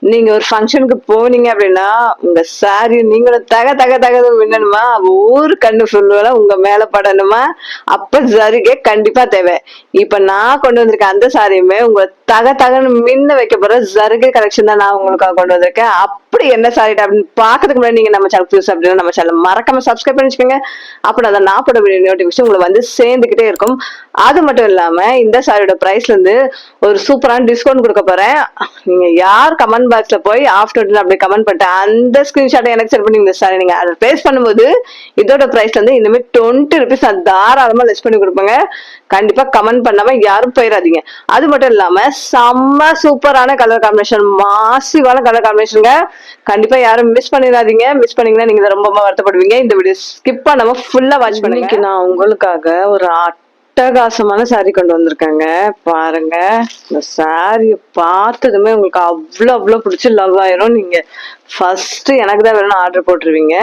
நீங்க ஒரு ஃபங்க்ஷனுக்கு போனீங்க அப்படின்னா உங்க சாரி நீங்களும் தக தக தக மின்னணுமா, ஊரு கண்ணு ஃபுல்லா உங்க மேல படணுமா, அப்ப ஜரிகை கண்டிப்பா தேவை. இப்ப நான் கொண்டு வந்திருக்கேன் அந்த சாரியுமே உங்க தக தகன்னு மின்ன வைக்க போற ஜருகை கலெக்ஷன் தான் நான் உங்களுக்காக கொண்டு வந்திருக்கேன். அப்படி என்ன சாரி அப்படின்னு பாக்கிறதுக்கு முன்னாடி நீங்க நம்ம சேனல் புதுசு அப்படின்னா நம்ம சேனல் மறக்காம சப்ஸ்கிரைப் பண்ணி வச்சுக்கோங்க. அப்ப அதை நான் போட வீடியோ நோட்டிபிகேஷன் உங்களை வந்து சேர்ந்துகிட்டே இருக்கும். அது மட்டும் இல்லாம இந்த சாரியோட பிரைஸ்ல இருந்து ஒரு சூப்பரான டிஸ்கவுண்ட் கொடுக்க போறேன். நீங்க யார் கமெண்ட் பாக்ஸ்ல போய் ஆஃப்டர் அப்படி கமெண்ட் பண்ணிட்டு அந்த ஸ்கிரீன்ஷாட்டை எனக்கு சென்ட் பண்ணி இந்த சாரி நீங்க அதை பேஸ் பண்ணும்போது இதோட பிரைஸ்ல இருந்து இனிமே 20 rupees நான் தாராளமா லெஸ் பண்ணி கொடுப்பேங்க. கண்டிப்பா கமெண்ட் பண்ணாம யாரும் போயிடாதீங்க. அது மட்டும் இல்லாம செம்ம சூப்பரான கலர் காம்பினேஷன், மாசிவான கலர் காம்பினேஷனுங்க. கண்டிப்பா யாரும் மிஸ் பண்ணிடாதீங்க. மிஸ் பண்ணீங்கன்னா நீங்க ரொம்ப வருத்தப்படுவீங்க. இந்த வீடியோ ஸ்கிப் பண்ணாம ஃபுல்லா வாட்ச் பண்ணுங்க. இன்னைக்கு நான் உங்களுக்காக ஒரு அட்டகாசமான சாரி கொண்டு வந்திருக்காங்க. பாருங்க, இந்த சாரியை பார்த்ததுமே உங்களுக்கு அவ்வளோ பிடிச்சி லவ் ஆயிரும். நீங்க ஃபர்ஸ்ட் எனக்கு தான் வேணும்னு ஆர்டர் போட்டுருவீங்க.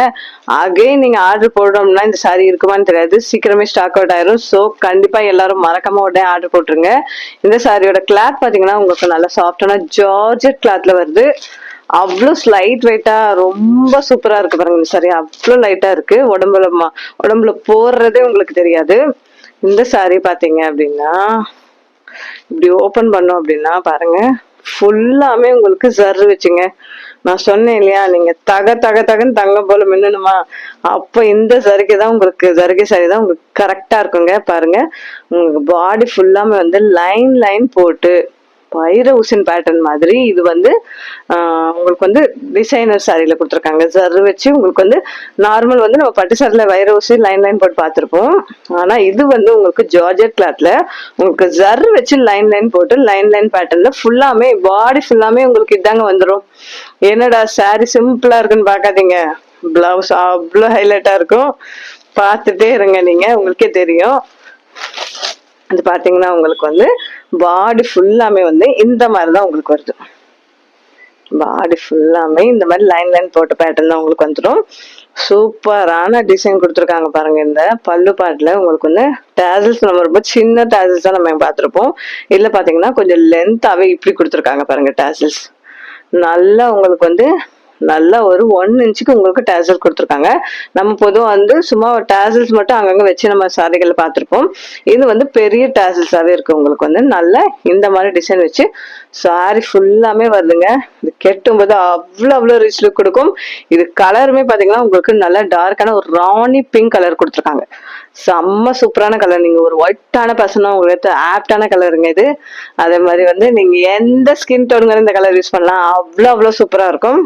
அகைன் நீங்க ஆர்டர் போடுறோம்னா இந்த சாரி இருக்குமான்னு தெரியாது, சீக்கிரமே ஸ்டாக் அவுட் ஆயிரும். ஸோ கண்டிப்பா எல்லாரும் மறக்காம உடனே ஆர்டர் போட்டுருங்க. இந்த சாரியோட கிளாத் பாத்தீங்கன்னா உங்களுக்கு நல்ல சாஃப்டான ஜார்ஜெட் கிளாத்ல வருது. அவ்வளோ லைட் வெயிட்டா ரொம்ப சூப்பரா இருக்கு பாருங்க. இந்த சாரி அவ்வளோ லைட்டா இருக்கு. உடம்புல போடுறதே உங்களுக்கு தெரியாது. இந்த சாரி பாத்தீங்க அப்படின்னா இப்படி ஓபன் பண்ணோம் அப்படின்னா பாருங்க, ஃபுல்லாமே உங்களுக்கு ஜர்ரு வச்சுங்க. நான் சொன்னேன் இல்லையா, நீங்க தக தக தகன்னு தங்கம் போல மின்னணுமா, அப்ப இந்த ஜரிகை தான் உங்களுக்கு, ஜரிகை சாரி தான் உங்களுக்கு கரெக்டா இருக்குங்க. பாருங்க, உங்களுக்கு பாடி ஃபுல்லாமே வந்து லைன் போட்டு வைர ஊசின் பேட்டர்ன் மாதிரி இது வந்து உங்களுக்கு வந்து டிசைனர் சாரியில கொடுத்துருக்காங்க. ஜர்ரு வச்சு உங்களுக்கு வந்து நார்மல் வந்து நம்ம பட்டு சாரில வைர ஊசி லைன் போட்டு பார்த்துருப்போம். ஆனா இது வந்து உங்களுக்கு ஜார்ஜெட் கிளாத்ல உங்களுக்கு ஜர்ரு வச்சு லைன் போட்டு லைன் பேட்டர்ன்ல ஃபுல்லாமே பாடி ஃபுல்லாமே உங்களுக்கு இதாங்க வந்துடும். என்னடா சாரி சிம்பிளா இருக்குன்னு பாக்காதீங்க, பிளவுஸ் அவ்வளோ ஹைலைட்டா இருக்கும். பார்த்துட்டே இருங்க, நீங்க உங்களுக்கே தெரியும். அது பாத்தீங்கன்னா உங்களுக்கு வந்து பாடி ஃபுல்லாமே வந்து இந்த மாதிரிதான் உங்களுக்கு வருது. பாடி ஃபுல்லாமே இந்த மாதிரி லைன் போட்ட பேட்டர்ன் தான் உங்களுக்கு வந்துடும். சூப்பரான டிசைன் கொடுத்துருக்காங்க பாருங்க. இந்த பல்லு பாட்டுல உங்களுக்கு வந்து டேசல்ஸ் நம்ம ரொம்ப சின்ன டேசல்ஸ் தான் நம்ம பார்த்துருப்போம். இதுல பாத்தீங்கன்னா கொஞ்சம் லென்த்தாவே இப்படி கொடுத்துருக்காங்க பாருங்க. டேசல்ஸ் நல்லா உங்களுக்கு வந்து நல்லா ஒரு 1 inch உங்களுக்கு டேசல் கொடுத்துருக்காங்க. நம்ம பொதுவாக வந்து சும்மா டேசல்ஸ் மட்டும் அங்கங்க வச்சு நம்ம சாரிகளை பார்த்துருப்போம். இது வந்து பெரிய டேசல்ஸாவே இருக்கு. உங்களுக்கு வந்து நல்ல இந்த மாதிரி டிசைன் வச்சு சாரி ஃபுல்லாமே வருதுங்க. இது கெட்டும் போது அவ்வளோ ரிச் லுக் கொடுக்கும். இது கலருமே பாத்தீங்கன்னா உங்களுக்கு நல்ல டார்க்கான ஒரு ராணி பிங்க் கலர் கொடுத்துருக்காங்க. செம்ம சூப்பரான கலர். நீங்க ஒரு ஒயிட்டான பர்சனா உங்களுக்கு ஆப்டான கலருங்க இது. அதே மாதிரி வந்து நீங்க எந்த ஸ்கின் டோனுங்க இந்த கலர் யூஸ் பண்ணலாம், அவ்வளோ சூப்பரா இருக்கும்.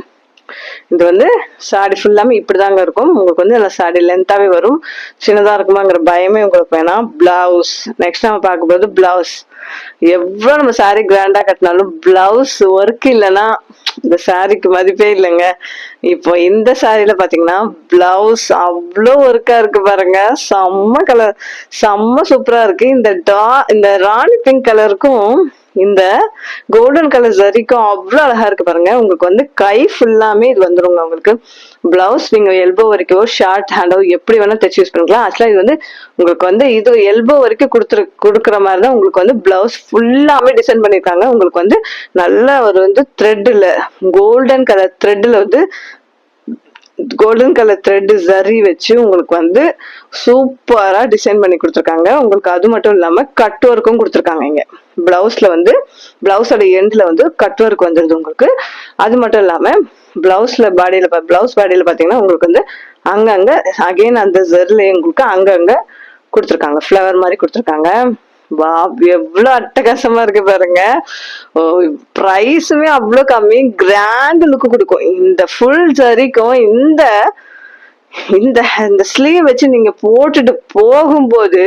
இது வந்து சாரி ஃபுல்லாமே இப்படிதாங்க இருக்கும். உங்களுக்கு வந்து நல்லா சாரி லென்த்தாவே வரும். சின்னதா இருக்குமாங்கிற பயமே உங்களுக்கு வேணாம். பிளவுஸ் நெக்ஸ்ட் நம்ம பார்க்கும்போது பிளவுஸ் எவ்வளவு நம்ம சாரி கிராண்டா கட்டினாலும் பிளவுஸ் ஒர்க் இல்லைன்னா இந்த சாரிக்கு மதிப்பே இல்லைங்க. இப்போ இந்த சாரியில பாத்தீங்கன்னா பிளவுஸ் அவ்வளோ ஒர்க்கா இருக்கு பாருங்க. செம்ம கலர், செம்ம சூப்பரா இருக்கு. இந்த ராணி பிங்க் கலருக்கும் இந்த கோல்டன் கலர் ஜரிக்கும் அவ்வளவு அழகா இருக்கு பாருங்க. உங்களுக்கு வந்து கை ஃபுல்லாமே இது வந்துருங்க. உங்களுக்கு பிளவுஸ் நீங்க எல்போ வரைக்கும் ஷார்ட் ஹேண்டோ எப்படி வேணா தைச்சு யூஸ் பண்ணிக்கலாம். ஆக்சுவலா இது வந்து உங்களுக்கு வந்து இது எல்போ வரைக்கும் கொடுக்குற மாதிரி தான் உங்களுக்கு வந்து பிளவுஸ் ஃபுல்லாமே டிசைன் பண்ணிருக்காங்க. உங்களுக்கு வந்து நல்ல ஒரு வந்து த்ரெட்ல கோல்டன் கலர் த்ரெட்ல வந்து கோல்டன் கலர் த்ரெட் ஜரி வச்சு உங்களுக்கு வந்து சூப்பரா டிசைன் பண்ணி கொடுத்துருக்காங்க. உங்களுக்கு அது மட்டும் இல்லாம கட் ஒர்க்கும் கொடுத்துருக்காங்க. இங்க பிளவுஸ்ல வந்து பிளவுஸோட எண்ட்ல வந்து கட் ஒர்க் வந்துருது உங்களுக்கு. அது மட்டும் இல்லாம பிளவுஸ் பாடியில பாத்தீங்கன்னா உங்களுக்கு வந்து அங்கங்க அகைன் அந்த ஜெர்ல உங்களுக்கு அங்கங்க கொடுத்துருக்காங்க, ஃபிளவர் மாதிரி கொடுத்துருக்காங்க. வா, எவ்வளவு அட்டகாசமா இருக்கு பாருங்க. பிரைஸுமே அவ்வளவு கம்மி, கிராண்ட் லுக் கொடுக்கும். இந்த ஃபுல் சரிக்கும் இந்த இந்த ஸ்லீவ் வச்சு நீங்க போட்டுட்டு போகும்போது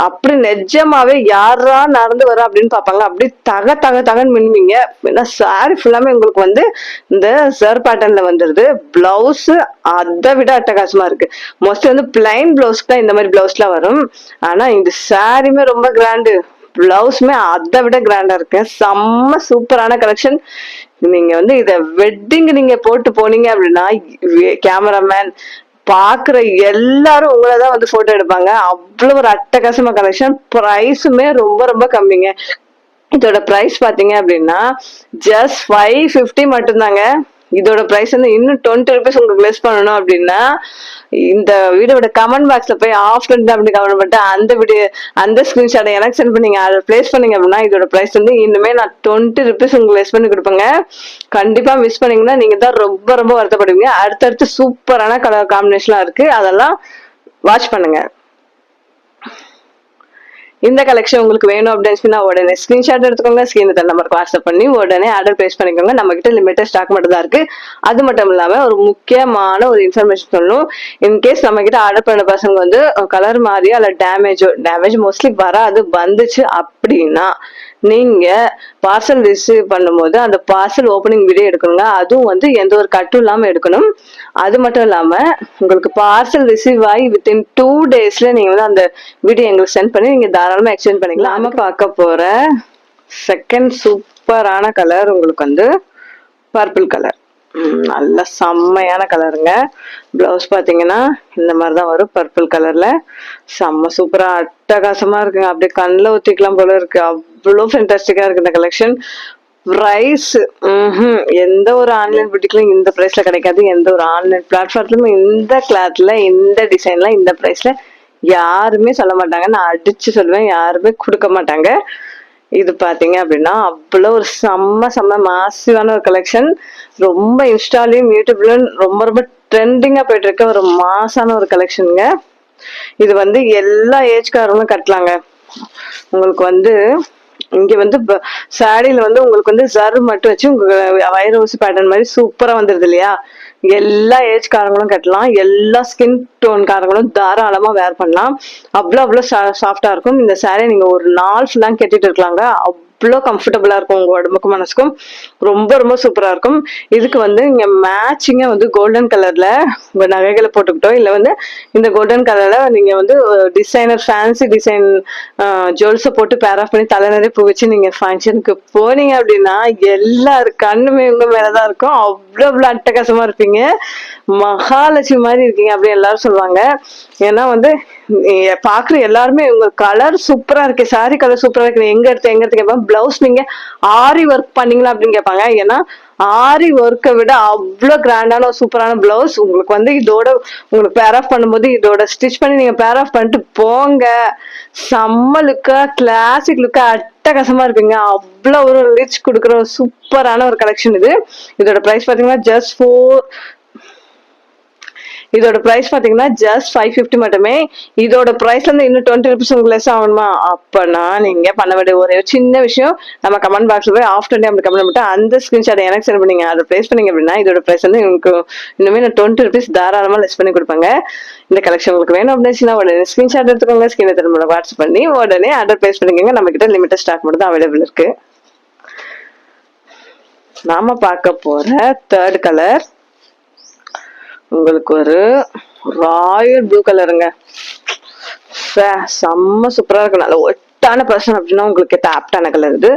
அப்படி நெஜமாவே யாரா நடந்து வர அப்படின்னு பாப்பாங்க. அப்படி தகன்னு மின்னுவீங்க. ஏன்னா சாரி ஃபுல்லாமே உங்களுக்கு வந்து இந்த சர் பேட்டர்ன்ல வந்துருது. பிளவுஸ் அதை விட அட்டகாசமா இருக்கு. மோஸ்ட்லி வந்து பிளைன் பிளவுஸ்க்கு தான் இந்த மாதிரி பிளவுஸ் எல்லாம் வரும். ஆனா இந்த சாரியுமே ரொம்ப கிராண்டு, பிளவுஸுமே அதை விட கிராண்டா இருக்கு. செம்ம சூப்பரான கலெக்ஷன். நீங்க வந்து இத வெட்டிங் நீங்க போட்டு போனீங்க அப்படின்னா கேமராமேன் பாக்குற எல்லாரும் உங்களதான் வந்து போட்டோ எடுப்பாங்க. அவ்வளவு ஒரு அட்டகாசமா கலெக்ஷன். பிரைஸுமே ரொம்ப கம்மிங்க. இதோட பிரைஸ் பாத்தீங்க அப்படின்னா ஜஸ்ட் 550 மட்டும்தாங்க. இதோட பிரைஸ் வந்து இன்னும் 20 ருபீஸ் உங்களுக்கு லெஸ் பண்ணணும் அப்படின்னா இந்த வீடியோட கமெண்ட் பாக்ஸ்ல போய் ஆஃப்டர் அப்படி கமெண்ட் பண்ணிட்டு அந்த வீடியோ அந்த ஸ்கிரீன்ஷாட்டை எனக்கு சென்ட் பண்ணி அதை பிளேஸ் பண்ணீங்க அப்படின்னா இதோட பிரைஸ் வந்து இன்னுமே நான் 20 ருபீஸ் உங்களுக்கு லெஸ் பண்ணி கொடுப்பேங்க. கண்டிப்பா மிஸ் பண்ணீங்கன்னா நீங்க தான் ரொம்ப ரொம்ப வருத்தப்படுவீங்க. அடுத்தடுத்து சூப்பரான கலர் காம்பினேஷன்லாம் இருக்கு, அதெல்லாம் வாட்ச் பண்ணுங்க. இந்த கலெக்ஷன் உங்களுக்கு வேணும் அப்படின்னு உடனே ஸ்கிரீன்ஷாட் எடுத்துக்கோங்க, ஸ்கிரீன் நம்பருக்கு வாட்ஸ்அப் பண்ணி உடனே ஆர்டர் பிளேஸ் பண்ணிக்கோங்க. நம்ம கிட்ட லிமிட்டட் ஸ்டாக் மட்டும் தான் இருக்கு. அது மட்டும் இல்லாம ஒரு முக்கியமான ஒரு இன்ஃபர்மேஷன் சொல்லணும். இன்கேஸ் நம்ம கிட்ட ஆர்டர் பண்ண பசங்க வந்து கலர் மாறியோ அல்ல டேமேஜ் மோஸ்ட்லி வராது, வந்துச்சு அப்படின்னா நீங்க பார்சல் ரிசீவ் பண்ணும்போது அந்த பார்சல் ஓப்பனிங் வீடியோ எடுக்கணுங்க. அதுவும் வந்து எந்த ஒரு கட்டும் இல்லாம எடுக்கணும். அது மட்டும் இல்லாம உங்களுக்கு பார்சல் ரிசீவ் ஆகி வித்தின் 2 daysல நீங்க வந்து அந்த வீடியோ எங்களுக்கு சென்ட் பண்ணி நீங்க தாராளமா எக்ஸ்சேஞ்ச் பண்ணிக்கலாம். நாம பார்க்க போற செகண்ட் சூப்பரான கலர் உங்களுக்கு வந்து பர்பிள் கலர். நல்ல செம்மையான கலருங்க. பிளவுஸ் பாத்தீங்கன்னா இந்த மாதிரிதான் வரும், பர்பிள் கலர்ல. செம்ம சூப்பரா அட்டகாசமா இருக்குங்க, அப்படியே கண்ணில் ஊத்திக்கலாம் போல இருக்கு. அவ்வளோ ஃபென்டாஸ்டிக்கா இருக்கு இந்த கலெக்ஷன். பிரைஸ் எந்த ஒரு ஆன்லைன் புட்டிக்லயும் இந்த பிரைஸ்ல கிடைக்காது. எந்த ஒரு ஆன்லைன் பிளாட்ஃபார்ம்லயும் இந்த கிளாத்ல இந்த டிசைன்ல இந்த பிரைஸ்ல யாருமே சொல்ல மாட்டாங்க. நான் அடிச்சு சொல்லுவேன், யாருமே கொடுக்க மாட்டாங்க. இது பாத்தீங்க அப்படின்னா அவ்வளவு ஒரு செம்ம மாசிவான ஒரு கலெக்ஷன். ரொம்ப இன்ஸ்டாலையும் யூடியூப்லயும் ரொம்ப ரொம்ப ட்ரெண்டிங்கா போயிட்டு இருக்க ஒரு மாசான ஒரு கலெக்ஷனுங்க. இது வந்து எல்லா ஏஜ்காரங்களும் கட்டலாங்க. உங்களுக்கு வந்து இங்க வந்து சாரியில வந்து உங்களுக்கு வந்து ஜரு மட்டும் வச்சு உங்களுக்கு வைர ஊசி பேட்டர்ன் மாதிரி சூப்பரா வந்துருது இல்லையா. எல்லா ஏஜ்காரங்களும் கட்டலாம், எல்லா ஸ்கின் டோன்காரங்களும் தாராளமா வேர் பண்ணலாம். அவ்வளோ சாஃப்டா இருக்கும். இந்த சாரியை நீங்க ஒரு நாள் ஃபுல்லா கட்டிட்டு இருக்கலாங்க. அவ்வளோ கம்ஃபர்டபுளா இருக்கும் உங்க உடம்புக்கும் மனசுக்கும். ரொம்ப ரொம்ப சூப்பரா இருக்கும். இதுக்கு வந்து இங்க மேட்சிங்கா வந்து கோல்டன் கலர்ல உங்க நகைகளை போட்டுக்கிட்டோ இல்ல வந்து இந்த கோல்டன் கலர்ல நீங்க வந்து டிசைனர் ஃபேன்சி டிசைன் ஜுவல்ஸை போட்டு பேர் ஆஃப் பண்ணி தலை நிறைய பூ வச்சு நீங்க ஃபங்க்ஷனுக்கு போனீங்க அப்படின்னா எல்லாரு கண்ணுமே உங்க மேலதான் இருக்கும். அவ்வளோ அட்டகாசமா இருப்பீங்க, மகாலட்சுமி மாதிரி இருக்கீங்க அப்படி எல்லாரும் சொல்லுவாங்க. ஏன்னா வந்து பாக்குற எல்லாருமே உங்க கலர் சூப்பரா இருக்கு, சாரி கலர் சூப்பரா இருக்கு, எங்க எடுத்து கேட்பாங்க. பிளவுஸ் நீங்க ஆரி ஒர்க் பண்ணீங்களா அப்படின்னு கேட்பாங்க. ஏன்னா ஆரி ஒர்க்கை விட அவ்வளவு கிராண்டான ஒரு சூப்பரான பிளவுஸ் உங்களுக்கு வந்து இதோட உங்களுக்கு பேர் ஆஃப் பண்ணும்போது இதோட ஸ்டிச் பண்ணி நீங்க பேர் ஆஃப் பண்ணிட்டு போங்க. செம்ம லுக்கா கிளாசிக் லுக்கா அட்டகாசமா இருப்பீங்க. அவ்வளவு ஒரு ரிச் கொடுக்குற ஒரு சூப்பரான ஒரு கலெக்ஷன் இது. இதோட பிரைஸ் பாத்தீங்கன்னா இதோட பிரைஸ் பாத்தீங்கன்னா ஜஸ்ட் 550 மட்டுமே. இதோட பிரைஸ்ல இருந்து இன்னும் 20 ருபீஸ் உங்களுக்கு லெஸ் ஆகணுமா? அப்பனா நீங்க பண்ண வேண்டிய ஒரே சின்ன விஷயம், நம்ம கமெண்ட் பாக்ஸ்ல போய் ஆஃப்டர் டே அப்படி கமெண்ட் பண்ணிட்டு அந்த ஸ்கிரீன்ஷாட் எனக்கு சென்ட் பண்ணீங்க, அதை பிளேஸ் பண்ணீங்க அப்படின்னா இதோட பிரைஸ் வந்து உங்களுக்கு இன்னுமே நான் 20 ருபீஸ் தாராளமா லெஸ் பண்ணி கொடுப்பாங்க. இந்த கலெக்ஷன் உங்களுக்கு வேணும் அப்படின்னா உடனே ஸ்கிரீன்ஷாட் எடுத்துக்கோங்க, ஸ்கிரீன் திரும்ப வாட்ஸ்அப் பண்ணி உடனே ஆர்டர் பிளேஸ் பண்ணிக்கோங்க. நம்ம கிட்ட லிமிட்டட் ஸ்டாக் மட்டும் தான் அவைலபிள் இருக்கு. நாம பார்க்க போற தேர்ட் கலர் உங்களுக்கு ஒரு ராயல் ப்ளூ கலருங்க. செம்ம சூப்பரா இருக்கு. நல்ல ஒயிட்டான பர்சன் அப்படின்னா உங்களுக்கு ஆப்டான கலர் இது.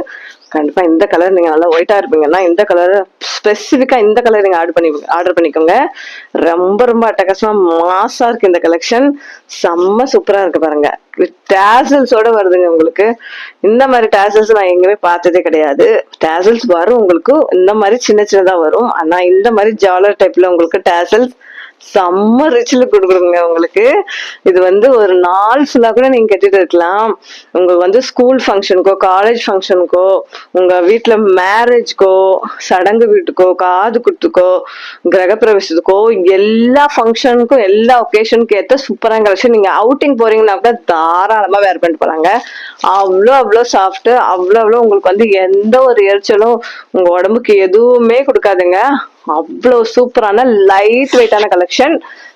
கண்டிப்பா இந்த கலர் நீங்க நல்லா ஒயிட்டா இருப்பீங்கன்னா இந்த கலர் ஸ்பெசிபிக்கா இந்த கலர் நீங்க ஆர்டர் பண்ணிக்கோங்க. ரொம்ப ரொம்ப அட்டகாசமா மாசா இருக்கு இந்த கலெக்ஷன். செம்ம சூப்பரா இருக்கு பாருங்க. டேசல்ஸோட வருதுங்க உங்களுக்கு. இந்த மாதிரி டேசல்ஸ் நான் எங்கேயுமே பார்த்ததே கிடையாது. டேசல்ஸ் வரும் உங்களுக்கு இந்த மாதிரி சின்ன சின்னதா வரும். ஆனா இந்த மாதிரி ஜாலர் டைப்ல உங்களுக்கு டேசல்ஸ் செம்ம ரிச்ல கொடுக்குறோங்க உங்களுக்கு. இது வந்து ஒரு நாள் ஃபுல்லா கூட நீங்க கட்டிட்டு இருக்கலாம். உங்களுக்கு வந்து ஸ்கூல் ஃபங்க்ஷனுக்கோ காலேஜ் ஃபங்க்ஷனுக்கோ உங்க வீட்டுல மேரேஜ்க்கோ சடங்கு வீட்டுக்கோ காது குத்துக்கோ கிரகப்பிரவேசத்துக்கோ எல்லா ஃபங்க்ஷனுக்கும் எல்லா ஒகேஷனுக்கும் ஏற்ற சூப்பரான கலெக்ஷன். நீங்க அவுட்டிங் போறீங்கன்னா கூட தாராளமா வேர் பண்ணிட்டு போறாங்க. அவ்வளோ சாஃப்ட், அவ்வளோ உங்களுக்கு வந்து எந்த ஒரு எரிச்சலும் உங்க உடம்புக்கு எதுவுமே கொடுக்காதுங்க. அவ்வளவு சூப்பரான லைட் வெயிட்டான கலெக்ஷன்.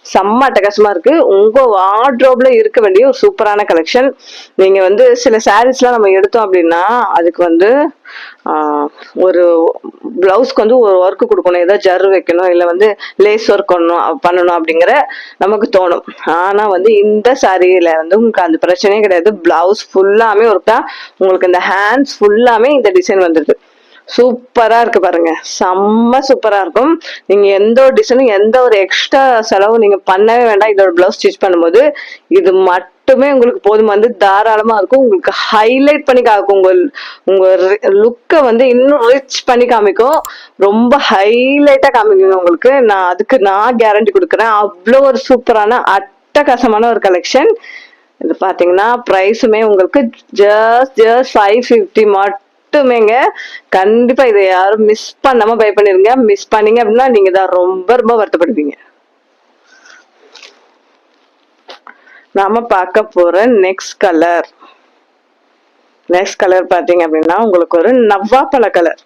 செம்ம அட்டகாசமா இருக்கு. உங்க வார்ட்ரோப்ல இருக்க வேண்டிய ஒரு சூப்பரான கலெக்ஷன். நீங்க வந்து சில சாரீஸ் எல்லாம் நம்ம எடுத்தோம் அப்படின்னா அதுக்கு வந்து ஒரு பிளவுஸ்க்கு வந்து ஒரு ஒர்க் கொடுக்கணும், ஏதாவது ஜரு வைக்கணும் இல்ல வந்து லேஸ் ஒர்க் பண்ணணும் அப்படிங்கிற நமக்கு தோணும். ஆனா வந்து இந்த சாரியில வந்து உங்களுக்கு அந்த பிரச்சனையே கிடையாது. பிளவுஸ் ஃபுல்லாமே ஒர்க் தான். உங்களுக்கு இந்த ஹேண்ட்ஸ் ஃபுல்லாமே இந்த டிசைன் வந்துருது. சூப்பரா இருக்கு பாருங்க, செம்ம சூப்பரா இருக்கும். நீங்க எந்த ஒரு டிசைனும் எந்த ஒரு எக்ஸ்ட்ரா செலவு நீங்க பண்ணவே வேண்டாம். இதோட பிளவுஸ் ஸ்டிச் பண்ணும்போது இது மட்டும் மட்டுமே உங்களுக்கு போதும், வந்து தாராளமா இருக்கும். உங்களுக்கு ஹைலைட் பண்ணி காக்கும், உங்க லுக்கை வந்து இன்னும் ரிச் பண்ணி காமிக்கும், ரொம்ப ஹைலைட்டா காமிக்குங்க உங்களுக்கு. அதுக்கு நான் கேரண்டி கொடுக்குறேன். அவ்வளோ ஒரு சூப்பரான அட்டகாசமான ஒரு கலெக்ஷன். இது பாத்தீங்கன்னா பிரைஸுமே உங்களுக்கு ஜஸ்ட் 550 மட்டுமேங்க. கண்டிப்பா இதை யாரும் மிஸ் பண்ணாம பை பண்ணிருங்க. மிஸ் பண்ணீங்க அப்படின்னா நீங்க தான் ரொம்ப ரொம்ப வருத்தப்படுவீங்க. நாம பார்க்க போற நெக்ஸ்ட் கலர் பாத்தீங்க அப்படின்னா உங்களுக்கு ஒரு நவ்வாப்பழ கலர்.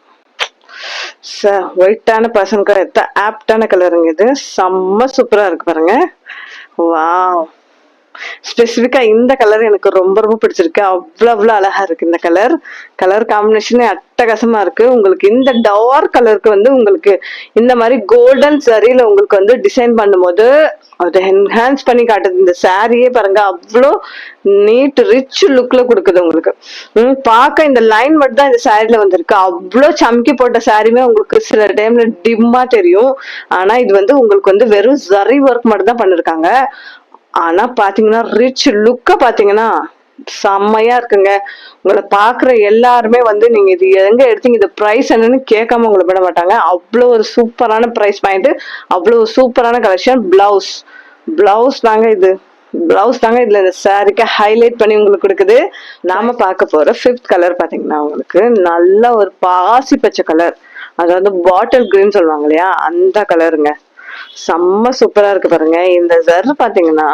ஒயிட்டான பர்சனுக்கு ஆப்டான கலருங்க இது. செம்ம சூப்பரா இருக்கு பாருங்க. வாவ், ஸ்பெசிபிக்கா இந்த கலர் எனக்கு ரொம்ப ரொம்ப பிடிச்சிருக்கு. அவ்வளவு அழகா இருக்கு இந்த கலர் காம்பினேஷனே அட்டகாசமா இருக்கு. உங்களுக்கு இந்த டார்க் கலருக்கு வந்து உங்களுக்கு இந்த மாதிரி கோல்டன் சரியில உங்களுக்கு வந்து டிசைன் பண்ணும்போது அதை என்ஹான்ஸ் பண்ணி காட்டுது. இந்த சாரியே பாருங்க, அவ்வளோ நீட் ரிச் லுக்ல கொடுக்குது உங்களுக்கு. பார்க்க இந்த லைன் மட்டும் தான் இந்த சாரில வந்திருக்கு. அவ்வளோ சம்கி போட்ட சாரியுமே உங்களுக்கு சில டைம்ல டிம்மா தெரியும். ஆனா இது வந்து உங்களுக்கு வந்து வெறும் ஜரி ஒர்க் மட்டும் தான் பண்ணிருக்காங்க. ஆனா பாத்தீங்கன்னா ரிச் லுக்க பாத்தீங்கன்னா செம்மையா இருக்குங்க. உங்களை பாக்குற எல்லாருமே வந்து நீங்க இது எங்க எடுத்தீங்க, இது பிரைஸ் என்னன்னு கேட்காம உங்களை விட மாட்டாங்க. அவ்வளவு ஒரு சூப்பரான பிரைஸ் பாயிண்ட், அவ்வளவு சூப்பரான கலெக்ஷன். பிளவுஸ் தாங்க இதுல இந்த சாரிக்கு ஹைலைட் பண்ணி உங்களுக்கு கொடுக்குது. நாம பார்க்க போற 5th கலர் பாத்தீங்கன்னா உங்களுக்கு நல்ல ஒரு பாசி பச்சை கலர், அதாவது பாட்டில் கிரீன் சொல்லுவாங்க இல்லையா, அந்த கலருங்க. செம்ம சூப்பரா இருக்கு பாருங்க. இந்த ஜர் பாத்தீங்கன்னா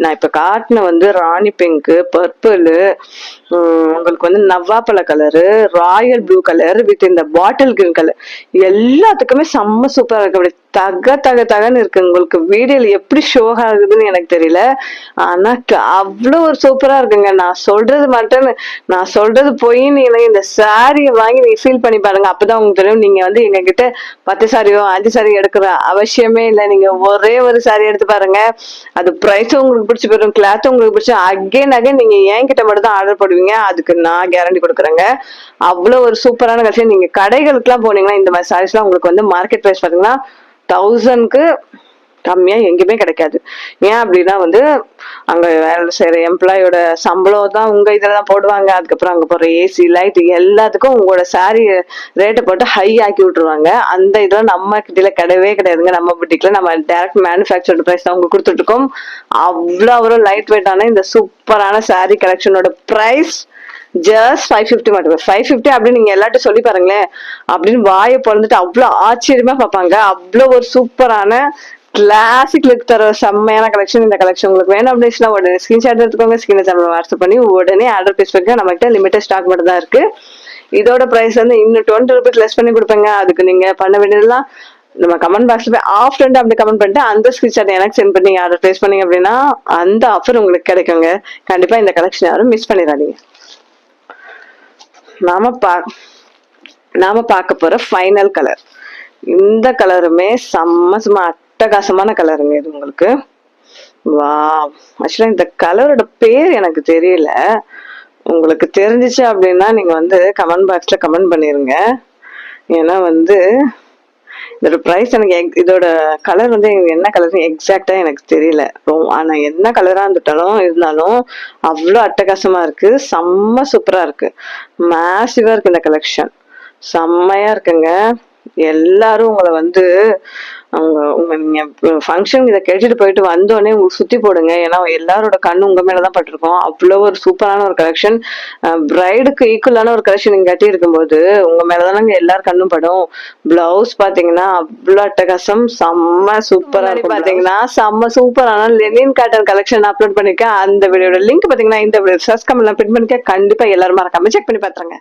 நான் இப்ப காட்டின வந்து ராணி பிங்க், பர்பிள், உங்களுக்கு வந்து நவ்வாப்பழ colour, royal blue colour with இந்த பாட்டில் கிரீன் கலர், எல்லாத்துக்குமே செம்ம சூப்பரா இருக்கு. அப்படி தகன்னு இருக்கு. உங்களுக்கு வீடியோல எப்படி ஷோ ஆகுதுன்னு எனக்கு தெரியல, ஆனா அவ்வளவு ஒரு சூப்பரா இருக்குங்க. நான் சொல்றது போய் நீங்க இந்த சாரியை வாங்கி நீங்க ஃபீல் பண்ணி பாருங்க, அப்பதான் உங்களுக்கு தெரியும். நீங்க வந்து எங்க கிட்ட 10 சாரியோ 5 சாரி எடுக்கிற அவசியமே இல்லை. நீங்க ஒரே ஒரு சாரி எடுத்து பாருங்க, அது பிரைஸும் உங்களுக்கு பிடிச்சி போயிடும், கிளாத்தும் உங்களுக்கு பிடிச்சி அகைன் நீங்க என்கிட்ட மட்டும் தான் ஆர்டர் பண்ணுவீங்க. அதுக்கு நான் கேரண்டி கொடுக்குறேங்க. அவ்வளவு ஒரு சூப்பரான கலெக்ஷன். நீங்க கடைகளுக்கு எல்லாம் போனீங்கன்னா இந்த மாதிரி சாரீஸ் எல்லாம் உங்களுக்கு வந்து மார்க்கெட் பிரைஸ் பாத்தீங்கன்னா 1000க்கு கம்மியா எங்கேயுமே கிடைக்காது. ஏன் அப்படின்னா வந்து அங்க வேலை செய்யற எம்ப்ளாயோட சம்பளம் தான் உங்க இதுலதான் போடுவாங்க. அதுக்கப்புறம் அங்க போற ஏசி லைட் எல்லாத்துக்கும் உங்களோட சாரி ரேட்டை போட்டு ஹை ஆக்கி விட்டுருவாங்க. அந்த இதெல்லாம் நம்ம கிட்ட கிடையவே கிடையாதுங்க. நம்ம புட்டிக்ல நம்ம டைரக்ட் மேனுஃபேக்சர்டு பிரைஸ் தான் உங்களுக்கு கொடுத்துட்டு இருக்கோம். அவ்வளவு லைட் வெயிட்டான இந்த சூப்பரான சாரி கலெக்ஷனோட பிரைஸ் ஜஸ்ட் 550 மட்டும். 550 அப்படின்னு நீங்க எல்லாத்தையும் சொல்லி பாருங்களேன், அப்படின்னு வாயை பிறந்துட்டு அவ்வளவு ஆச்சரியமா பார்ப்பாங்க. அவ்வளவு ஒரு சூப்பரான கிளாசிக் லுக் தர செம்மையான கலெக்ஷன். இந்த கலெக்ஷன் உங்களுக்கு வேணும் அப்படின்னா உடனே ஸ்கிரீன்ஷாட் எடுத்துக்கோங்க, ஸ்கிரீன் வாட்ஸ்அப் பண்ணி உடனே ஆர்டர் பிளேஸ் பண்ணுங்க. நம்ம கிட்ட லிமிடெட் ஸ்டாக் மட்டும் தான் இருக்கு. இதோட பிரைஸ் வந்து இன்னும் 20 ரூபீஸ் லெஸ் பண்ணி கொடுப்பேங்க. அதுக்கு நீங்க பண்ண வேண்டியதுலாம் நம்ம கமெண்ட் பாக்ஸ்ல போய் ஆஃப் அப்படி கமெண்ட் பண்ணிட்டு அந்த ஸ்கிரீன்ஷாட் எனக்கு சென்ட் பண்ணி ஆர்டர் பிளேஸ் பண்ணீங்க அப்படின்னா அந்த ஆஃபர் உங்களுக்கு கிடைக்குங்க. கண்டிப்பா இந்த கலெக்ஷன் யாரும் மிஸ் பண்ணிடாதீங்க. நாம பார்க்க போற ஃபைனல் கலர். இந்த கலருமே செம்ம அட்டகாசமான கலருங்க இது உங்களுக்கு. வா, ஆக்சுவலா இந்த கலரோட பேர் எனக்கு தெரியல. உங்களுக்கு தெரிஞ்சிச்சு அப்படின்னா நீங்க வந்து கமெண்ட் பாக்ஸ்ல கமெண்ட் பண்ணிருங்க. ஏன்னா வந்து இதோட பிரைஸ் எனக்கு இதோட கலர் வந்து என்ன கலர் எக்ஸாக்டா எனக்கு தெரியல. ஆனா என்ன கலரா இருந்தாலும் அவ்வளவு அட்டகாசமா இருக்கு. செம்ம சூப்பரா இருக்கு, மேசிவா இருக்கு இந்த கலெக்ஷன். செம்மையா இருக்குங்க. எல்லாரும் உங்களை வந்து நீங்க ஃபங்க்ஷன் இதை கேட்டுட்டு போயிட்டு வந்தோடனே உங்களுக்கு சுத்தி போடுங்க. ஏன்னா எல்லாரோட கண்ணு உங்க மேலதான் பட்டிருக்கோம். அவ்வளவு ஒரு சூப்பரான ஒரு கலெக்ஷன், பிரைடுக்கு ஈக்குவலான ஒரு கலெக்ஷன் நீங்க கட்டி இருக்கும்போது உங்க மேலதானங்க எல்லாரும் கண்ணும் படும். பிளவுஸ் பாத்தீங்கன்னா அவ்வளவு அட்டகாசம், செம்ம சூப்பரா பாத்தீங்கன்னா செம்ம சூப்பரான லெனின் காட்டன் கலெக்ஷன் அப்லோட் பண்ணிருக்கேன். அந்த வீடியோட லிங்க் பாத்தீங்கன்னா இந்த வீடியோ சர்ச் கமெண்ட்ல பின் பண்ணிக்க. கண்டிப்பா எல்லாரும் மறக்காம செக் பண்ணி பாத்துருங்க.